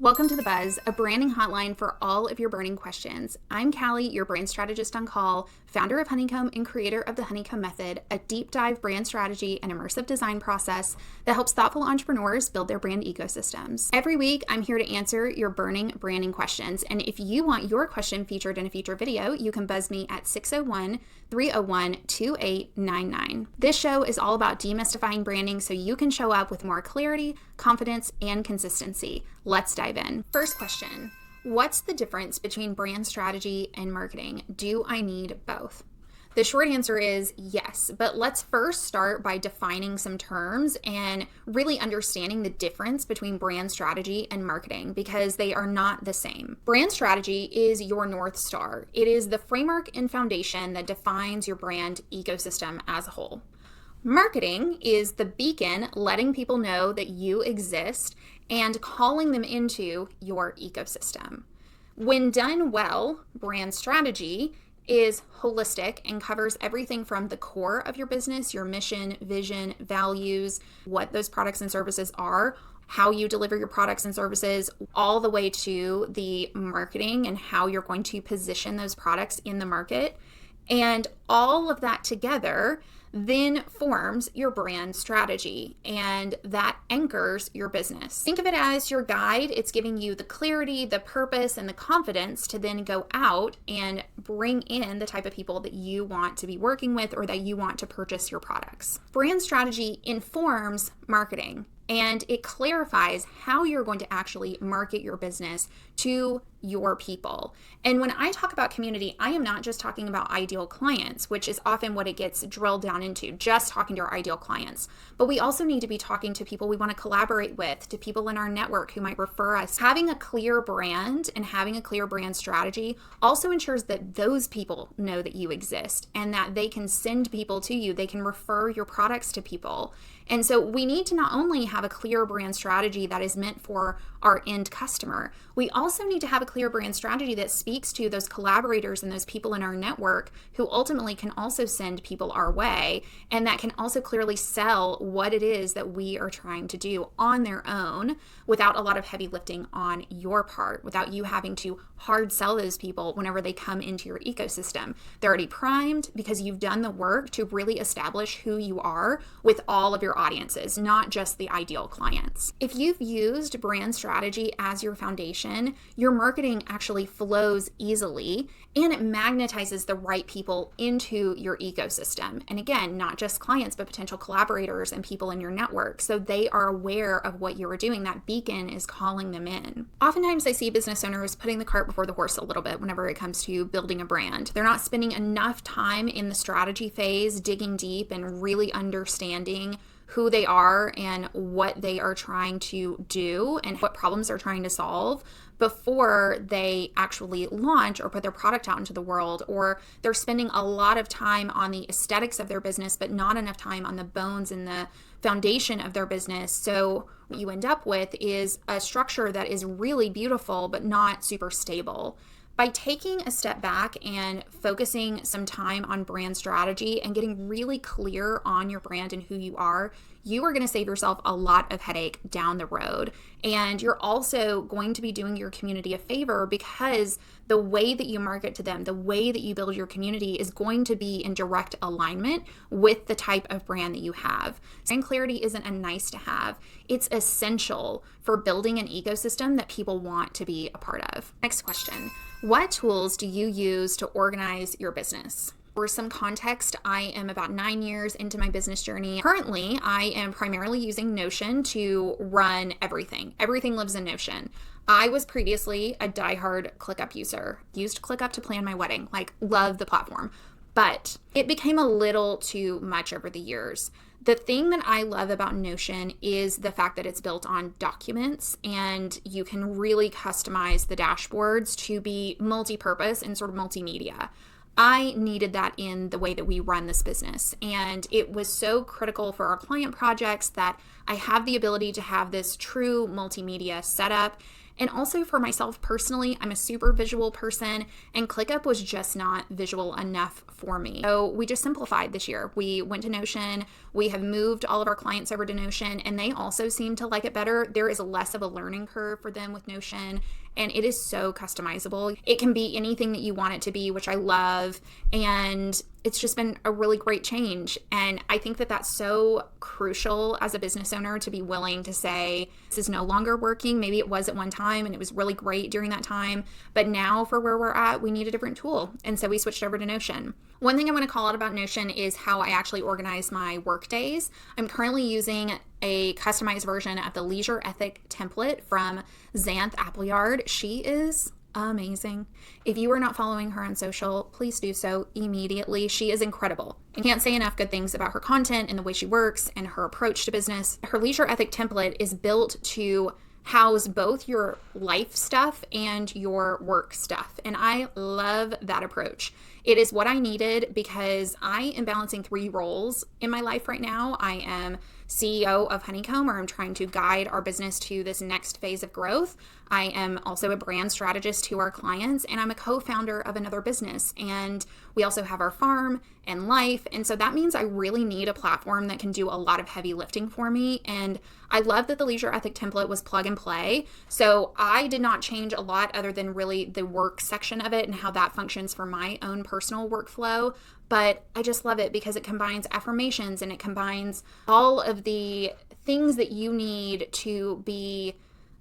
Welcome to The Buzz, a branding hotline for all of your burning questions. I'm Callie, your brand strategist on call, founder of Honeycomb and creator of the Honeycomb Method, a deep dive brand strategy and immersive design process that helps thoughtful entrepreneurs build their brand ecosystems. Every week, I'm here to answer your burning branding questions. And if you want your question featured in a future video, you can buzz me at 601-301-2899. This show is all about demystifying branding so you can show up with more clarity, confidence, and consistency. Let's dive in. First question, what's the difference between brand strategy and marketing? Do I need both? The short answer is yes, but let's first start by defining some terms and really understanding the difference between brand strategy and marketing because they are not the same. Brand strategy is your North Star. It is the framework and foundation that defines your brand ecosystem as a whole. Marketing is the beacon letting people know that you exist and calling them into your ecosystem. When done well, brand strategy is holistic and covers everything from the core of your business, your mission, vision, values, what those products and services are, how you deliver your products and services, all the way to the marketing and how you're going to position those products in the market. And all of that together then forms your brand strategy, and that anchors your business. Think of it as your guide. It's giving you the clarity, the purpose, and the confidence to then go out and bring in the type of people that you want to be working with or that you want to purchase your products. Brand strategy informs marketing, and it clarifies how you're going to actually market your business to your people. And when I talk about community, I am not just talking about ideal clients, which is often what it gets drilled down into, just talking to our ideal clients. But we also need to be talking to people we want to collaborate with, to people in our network who might refer us. Having a clear brand and having a clear brand strategy also ensures that those people know that you exist and that they can send people to you. They can refer your products to people. And so we need to not only have a clear brand strategy that is meant for our end customer, we also need to have a clear brand strategy that speaks to those collaborators and those people in our network who ultimately can also send people our way, and that can also clearly sell what it is that we are trying to do on their own without a lot of heavy lifting on your part, without you having to hard sell those people whenever they come into your ecosystem. They're already primed because you've done the work to really establish who you are with all of your audiences, not just the ideal clients. If you've used brand strategy as your foundation, your marketing actually flows easily and it magnetizes the right people into your ecosystem. And again, not just clients, but potential collaborators and people in your network. So they are aware of what you are doing. That beacon is calling them in. Oftentimes I see business owners putting the cart before the horse a little bit whenever it comes to building a brand. They're not spending enough time in the strategy phase, digging deep and really understanding who they are and what they are trying to do and what problems they're trying to solve before they actually launch or put their product out into the world. Or they're spending a lot of time on the aesthetics of their business, but not enough time on the bones and the foundation of their business. So what you end up with is a structure that is really beautiful, but not super stable. By taking a step back and focusing some time on brand strategy and getting really clear on your brand and who you are going to save yourself a lot of headache down the road. And you're also going to be doing your community a favor because the way that you market to them, the way that you build your community is going to be in direct alignment with the type of brand that you have. Brand clarity isn't a nice to have. It's essential for building an ecosystem that people want to be a part of. Next question. What tools do you use to organize your business? For some context, I am about 9 years into my business journey. Currently, I am primarily using Notion to run everything. Everything lives in Notion. I was previously a diehard ClickUp user. Used ClickUp to plan my wedding. Love the platform. But it became a little too much over the years. The thing that I love about Notion is the fact that it's built on documents and you can really customize the dashboards to be multi-purpose and sort of multimedia. I needed that in the way that we run this business. And it was so critical for our client projects that I have the ability to have this true multimedia setup. And also for myself personally, I'm a super visual person, and ClickUp was just not visual enough for me. So we just simplified this year. We went to Notion. We have moved all of our clients over to Notion, and they also seem to like it better. There is less of a learning curve for them with Notion, and it is so customizable. It can be anything that you want it to be, which I love, and it's just been a really great change. And I think that that's so crucial as a business owner to be willing to say, this is no longer working. Maybe it was at one time and it was really great during that time, but now for where we're at, we need a different tool. And so we switched over to Notion. One thing I want to call out about Notion is how I actually organize my work days. I'm currently using a customized version of the Leisure Ethic template from Xanthe Appleyard. She is amazing. If you are not following her on social, please do so immediately. She is incredible. I can't say enough good things about her content and the way she works and her approach to business. Her Leisure Ethic template is built to house both your life stuff and your work stuff. And I love that approach. It is what I needed because I am balancing 3 roles in my life right now. I am CEO of Honeycomb, where I'm trying to guide our business to this next phase of growth. I am also a brand strategist to our clients, and I'm a co-founder of another business. And we also have our farm and life. And so that means I really need a platform that can do a lot of heavy lifting for me. And I love that the Leisure Ethic template was plug and play. So I did not change a lot other than really the work section of it and how that functions for my own personal workflow. But I just love it because it combines affirmations and it combines all of the things that you need to be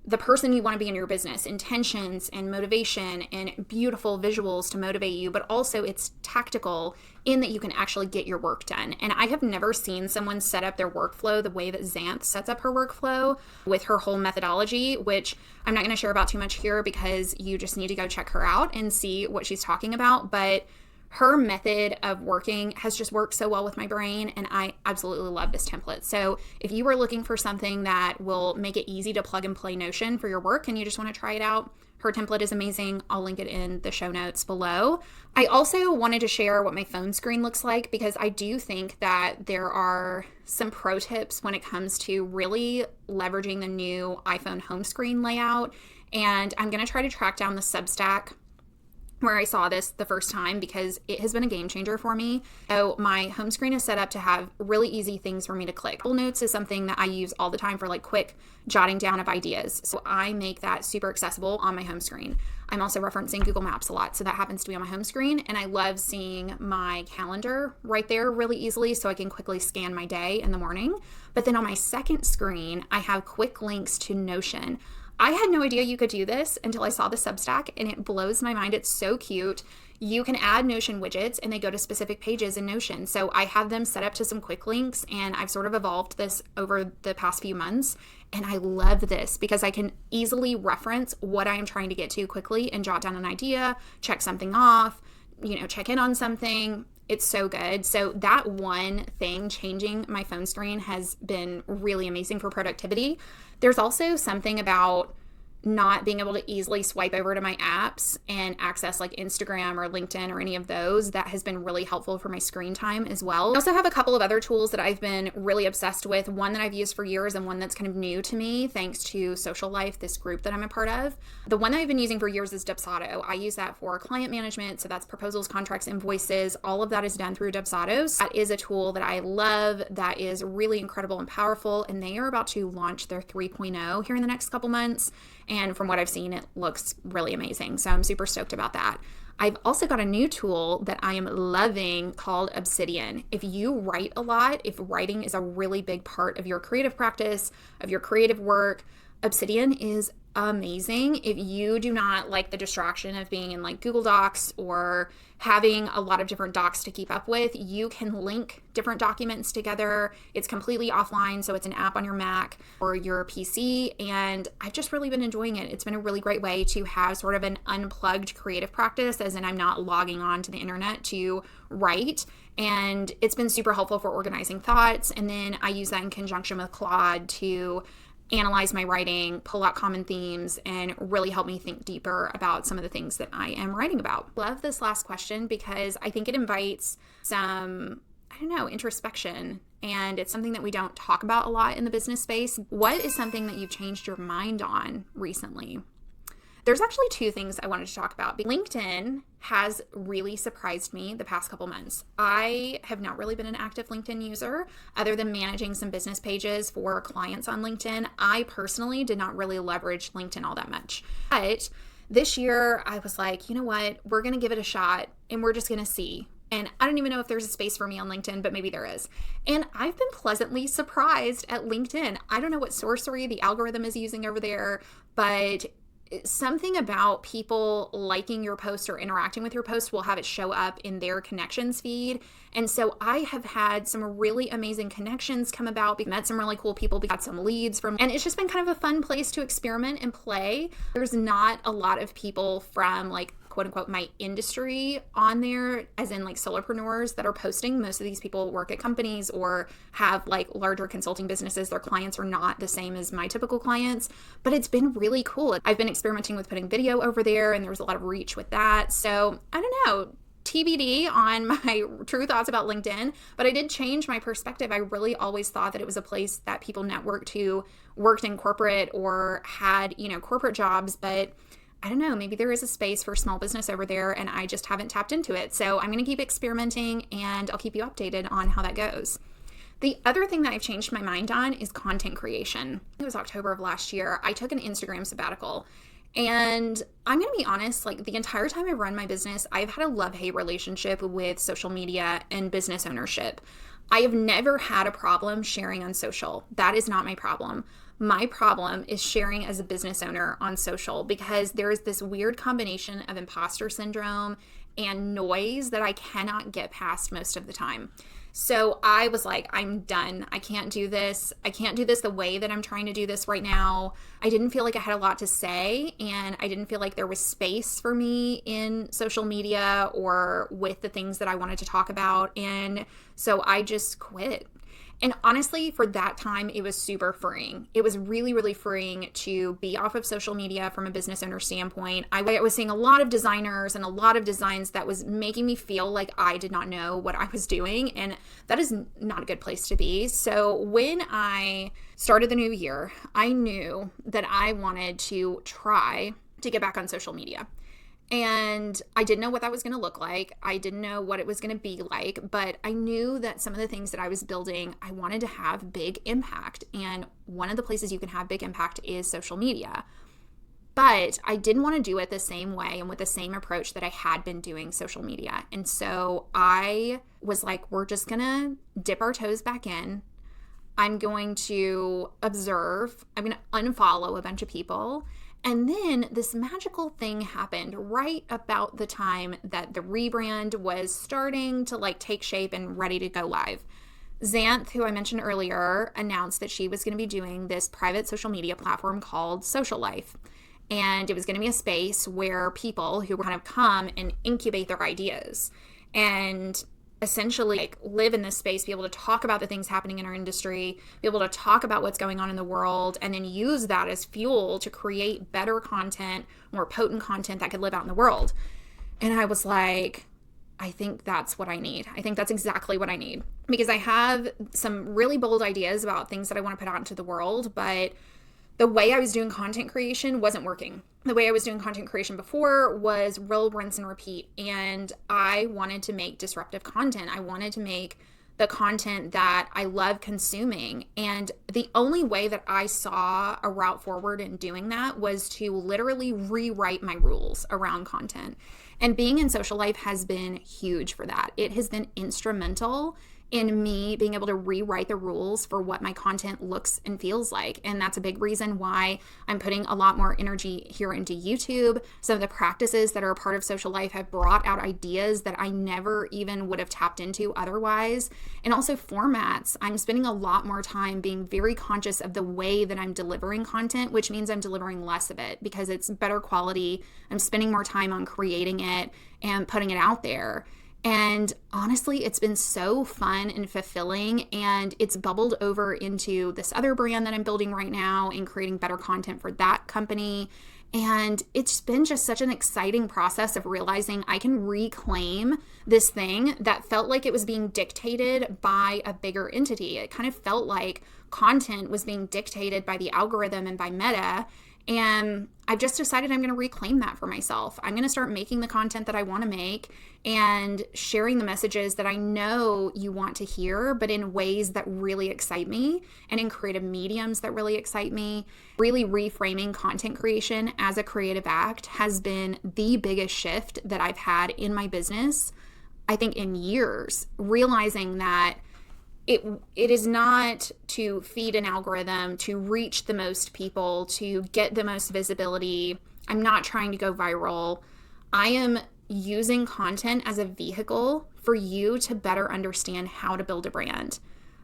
the person you want to be in your business, intentions and motivation and beautiful visuals to motivate you, but also it's tactical in that you can actually get your work done. And I have never seen someone set up their workflow the way that Xanthe sets up her workflow with her whole methodology, which I'm not going to share about too much here because you just need to go check her out and see what she's talking about. But her method of working has just worked so well with my brain, and I absolutely love this template. So if you are looking for something that will make it easy to plug and play Notion for your work and you just want to try it out, her template is amazing. I'll link it in the show notes below. I also wanted to share what my phone screen looks like because I do think that there are some pro tips when it comes to really leveraging the new iPhone home screen layout. And I'm going to try to track down the Substack where I saw this the first time because it has been a game changer for me. So my home screen is set up to have really easy things for me to click. Apple Notes is something that I use all the time for like quick jotting down of ideas. So I make that super accessible on my home screen. I'm also referencing Google Maps a lot, so that happens to be on my home screen. And I love seeing my calendar right there really easily so I can quickly scan my day in the morning. But then on my second screen, I have quick links to Notion. I had no idea you could do this until I saw the Substack, and it blows my mind. It's so cute. You can add Notion widgets and they go to specific pages in Notion. So I have them set up to some quick links, and I've sort of evolved this over the past few months. And I love this because I can easily reference what I am trying to get to quickly and jot down an idea, check something off, check in on something. It's so good. So that one thing, changing my phone screen, has been really amazing for productivity. There's also something about not being able to easily swipe over to my apps and access like Instagram or LinkedIn or any of those. That has been really helpful for my screen time as well. I also have a couple of other tools that I've been really obsessed with, one that I've used for years and one that's kind of new to me thanks to Social Life, this group that I'm a part of. The one that I've been using for years is Dubsado. I use that for client management, so that's proposals, contracts, invoices. All of that is done through Dubsado. That is a tool that I love, that is really incredible and powerful, and they are about to launch their 3.0 here in the next couple months. And from what I've seen, it looks really amazing. So I'm super stoked about that. I've also got a new tool that I am loving called Obsidian. If you write a lot, if writing is a really big part of your creative practice, of your creative work, Obsidian is amazing. If you do not like the distraction of being in like Google Docs or having a lot of different docs to keep up with, you can link different documents together. It's completely offline, so it's an app on your Mac or your PC, and I've just really been enjoying it. It's been a really great way to have sort of an unplugged creative practice, as in I'm not logging on to the internet to write, and it's been super helpful for organizing thoughts. And then I use that in conjunction with Claude to analyze my writing, pull out common themes, and really help me think deeper about some of the things that I am writing about. Love this last question because I think it invites some, introspection, and it's something that we don't talk about a lot in the business space. What is something that you've changed your mind on recently? There's actually two things I wanted to talk about. LinkedIn has really surprised me the past couple months. I have not really been an active LinkedIn user other than managing some business pages for clients on LinkedIn. I personally did not really leverage LinkedIn all that much. But this year I was like, you know what? We're going to give it a shot and we're just going to see. And I don't even know if there's a space for me on LinkedIn, but maybe there is. And I've been pleasantly surprised at LinkedIn. I don't know what sorcery the algorithm is using over there, but something about people liking your post or interacting with your post will have it show up in their connections feed. And so I have had some really amazing connections come about. We met some really cool people. We got some leads from, and it's just been kind of a fun place to experiment and play. There's not a lot of people from like quote unquote my industry on there, as in like solopreneurs that are posting. Most of these people work at companies or have like larger consulting businesses. Their clients are not the same as my typical clients, but it's been really cool. I've been experimenting with putting video over there and there was a lot of reach with that. So I don't know, TBD on my true thoughts about LinkedIn, but I did change my perspective. I really always thought that it was a place that people networked who worked in corporate or had, corporate jobs, but I don't know, maybe there is a space for small business over there and I just haven't tapped into it. So I'm going to keep experimenting and I'll keep you updated on how that goes. The other thing that I've changed my mind on is content creation. It was October of last year. I took an Instagram sabbatical. And I'm going to be honest, like the entire time I've run my business, I've had a love-hate relationship with social media and business ownership. I have never had a problem sharing on social. That is not my problem. My problem is sharing as a business owner on social because there is this weird combination of imposter syndrome and noise that I cannot get past most of the time. So I was like, I'm done. I can't do this. I can't do this the way that I'm trying to do this right now. I didn't feel like I had a lot to say, and I didn't feel like there was space for me in social media or with the things that I wanted to talk about. And so I just quit. And honestly, for that time, it was super freeing. It was really, really freeing to be off of social media from a business owner standpoint. I was seeing a lot of designers and a lot of designs that was making me feel like I did not know what I was doing. And that is not a good place to be. So when I started the new year, I knew that I wanted to try to get back on social media. And I didn't know what that was going to look like. I didn't know what it was going to be like, but I knew that some of the things that I was building, I wanted to have big impact. And one of the places you can have big impact is social media. But I didn't want to do it the same way and with the same approach that I had been doing social media. And so I was like, we're just going to dip our toes back in. I'm going to observe. I'm going to unfollow a bunch of people. And then this magical thing happened right about the time that the rebrand was starting to take shape and ready to go live. Xanthe, who I mentioned earlier, announced that she was going to be doing this private social media platform called Social Life. And it was going to be a space where people who were kind of come and incubate their ideas and essentially live in this space, be able to talk about the things happening in our industry, be able to talk about what's going on in the world, and then use that as fuel to create better content, more potent content that could live out in the world. And I was like, I think that's what I need. I think that's exactly what I need, because I have some really bold ideas about things that I want to put out into the world, but the way I was doing content creation wasn't working. The way I was doing content creation before was real rinse and repeat. And I wanted to make disruptive content. I wanted to make the content that I love consuming. And the only way that I saw a route forward in doing that was to literally rewrite my rules around content. And being in Social Life has been huge for that. It has been instrumental in me being able to rewrite the rules for what my content looks and feels like. And that's a big reason why I'm putting a lot more energy here into YouTube. Some of the practices that are a part of Social Life have brought out ideas that I never even would have tapped into otherwise. And also formats. I'm spending a lot more time being very conscious of the way that I'm delivering content, which means I'm delivering less of it because it's better quality. I'm spending more time on creating it and putting it out there. And honestly, it's been so fun and fulfilling, and it's bubbled over into this other brand that I'm building right now and creating better content for that company. And it's been just such an exciting process of realizing I can reclaim this thing that felt like it was being dictated by a bigger entity. It kind of felt like content was being dictated by the algorithm and by Meta. And I've just decided I'm going to reclaim that for myself. I'm going to start making the content that I want to make and sharing the messages that I know you want to hear, but in ways that really excite me and in creative mediums that really excite me. Really reframing content creation as a creative act has been the biggest shift that I've had in my business, I think, in years, realizing that it is not to feed an algorithm, to reach the most people, to get the most visibility. I'm not trying to go viral. I am using content as a vehicle for you to better understand how to build a brand.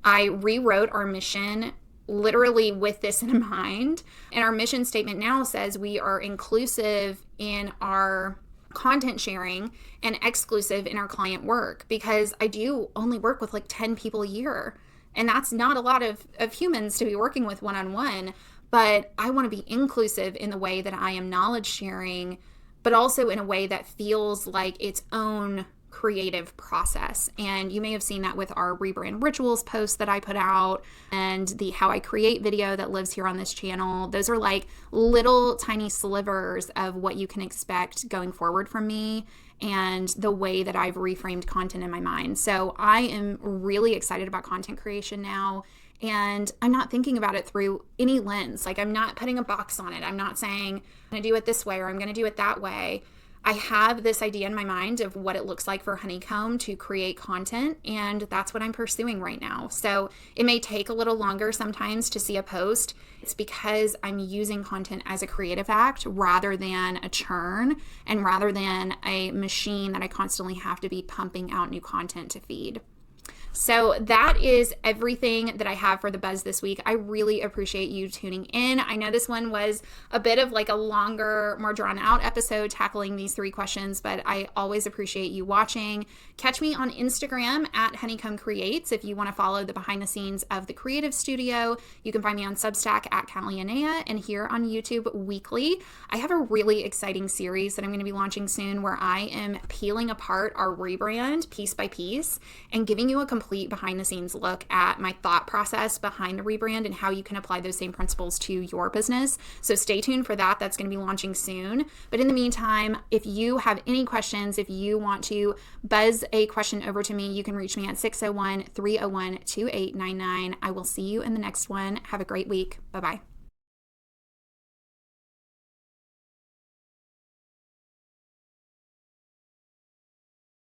I rewrote our mission literally with this in mind. And our mission statement now says we are inclusive in our content sharing and exclusive in our client work, because I do only work with like 10 people a year. And that's not a lot of humans to be working with one-on-one, but I want to be inclusive in the way that I am knowledge sharing, but also in a way that feels like its own creative process. And you may have seen that with our rebrand rituals post that I put out and the how I create video that lives here on this channel. Those are like little tiny slivers of what you can expect going forward from me and the way that I've reframed content in my mind. So I am really excited about content creation now. And I'm not thinking about it through any lens. Like, I'm not putting a box on it. I'm not saying I'm going to do it this way or I'm going to do it that way. I have this idea in my mind of what it looks like for Honeycomb to create content, and that's what I'm pursuing right now. So it may take a little longer sometimes to see a post. It's because I'm using content as a creative act rather than a churn and rather than a machine that I constantly have to be pumping out new content to feed. So that is everything that I have for the Buzz this week. I really appreciate you tuning in. I know this one was a bit of like a longer, more drawn out episode tackling these 3 questions, but I always appreciate you watching. Catch me on Instagram at Honeycomb Creates if you want to follow the behind the scenes of the creative studio. You can find me on Substack at Calianea and here on YouTube weekly. I have a really exciting series that I'm going to be launching soon where I am peeling apart our rebrand piece by piece and giving you a complete behind the scenes look at my thought process behind the rebrand and how you can apply those same principles to your business. So stay tuned for that. That's going to be launching soon. But in the meantime, if you have any questions, if you want to buzz a question over to me, you can reach me at 601-301-2899. I will see you in the next one. Have a great week. Bye-bye.